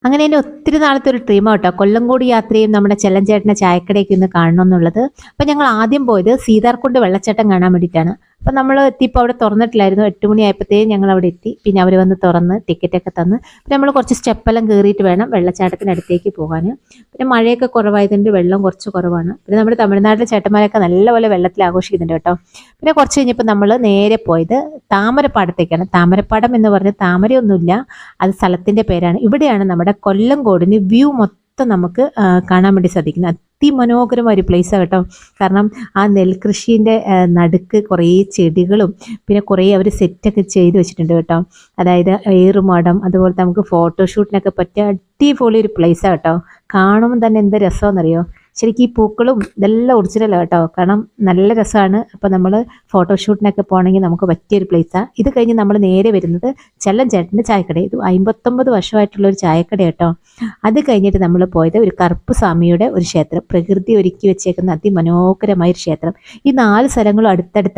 അങ്ങനെ എൻ്റെ ഒത്തിരി നാളത്തെ ഒരു ഡ്രീമാണ് കേട്ടോ കൊല്ലംകോട് യാത്രയും നമ്മുടെ ചെല്ലഞ്ചേട്ടൻ്റെ ചായക്കടയൊക്കെ ഒന്ന് കാണണം എന്നുള്ളത്. അപ്പം ഞങ്ങൾ ആദ്യം പോയത് സീതാർകുണ്ട് വെള്ളച്ചാട്ടം കാണാൻ വേണ്ടിയിട്ടാണ്. അപ്പം നമ്മൾ എത്തിയപ്പോൾ അവിടെ തുറന്നിട്ടില്ലായിരുന്നു. 8 മണിയായപ്പോഴത്തേക്കും ഞങ്ങൾ അവിടെ എത്തി. പിന്നെ അവർ വന്ന് തുറന്ന് ടിക്കറ്റൊക്കെ തന്ന് പിന്നെ നമ്മൾ കുറച്ച് സ്റ്റെപ്പെല്ലാം കയറിയിട്ട് വേണം വെള്ളച്ചാട്ടത്തിനടുത്തേക്ക് പോകാൻ. പിന്നെ മഴയൊക്കെ കുറവായതുകൊണ്ട് വെള്ളം കുറച്ച് കുറവാണ്. പിന്നെ നമ്മുടെ തമിഴ്നാട്ടിലെ ചേട്ടന്മാരൊക്കെ നല്ലപോലെ വെള്ളത്തിൽ ആഘോഷിക്കുന്നുണ്ട് കേട്ടോ. പിന്നെ കുറച്ച് കഴിഞ്ഞപ്പോൾ നമ്മൾ നേരെ പോയത് താമരപ്പാടത്തേക്കാണ്. താമരപ്പാടം എന്ന് പറഞ്ഞ് താമരയൊന്നുമില്ല, അത് സ്ഥലത്തിൻ്റെ പേരാണ്. ഇവിടെയാണ് നമ്മുടെ കൊല്ലംകോടിന് വ്യൂ മൊത്തം നമുക്ക് കാണാൻ വേണ്ടി സാധിക്കുന്നത്. അതിമനോഹരമായ ഒരു പ്ലേസാണ് കേട്ടോ. കാരണം ആ നെൽകൃഷീൻ്റെ നടുക്ക് കുറേ ചെടികളും പിന്നെ കുറേ അവർ സെറ്റൊക്കെ ചെയ്ത് വെച്ചിട്ടുണ്ട് കേട്ടോ. അതായത് ഏറുമാടം, അതുപോലെ നമുക്ക് ഫോട്ടോഷൂട്ടിനൊക്കെ പറ്റിയ അടിപൊളി ഒരു പ്ലേസാണ് കേട്ടോ. കാണുമ്പോൾ തന്നെ എന്ത് രസമാണെന്നറിയോ. ശരിക്കും ഈ പൂക്കളും ഇതെല്ലാം ഒറിജിനലാണ് കേട്ടോ. കാരണം നല്ല രസമാണ്. അപ്പോൾ നമ്മൾ ഫോട്ടോഷൂട്ടിനൊക്കെ പോകണമെങ്കിൽ നമുക്ക് പറ്റിയൊരു പ്ലേസാണ്. ഇത് കഴിഞ്ഞ് നമ്മൾ നേരെ വരുന്നത് ചെല്ലഞ്ചേട്ടൻ്റെ ചായക്കട. ഇത് 59 വർഷമായിട്ടുള്ള ഒരു ചായക്കട കേട്ടോ. അത് കഴിഞ്ഞിട്ട് നമ്മൾ പോയത് ഒരു കറുപ്പ് സ്വാമിയുടെ ഒരു ക്ഷേത്രം, പ്രകൃതി ഒരുക്കി വെച്ചേക്കുന്ന അതിമനോഹരമായ ഒരു ക്ഷേത്രം. ഈ 4 സ്ഥലങ്ങളും അടുത്തടുത്ത.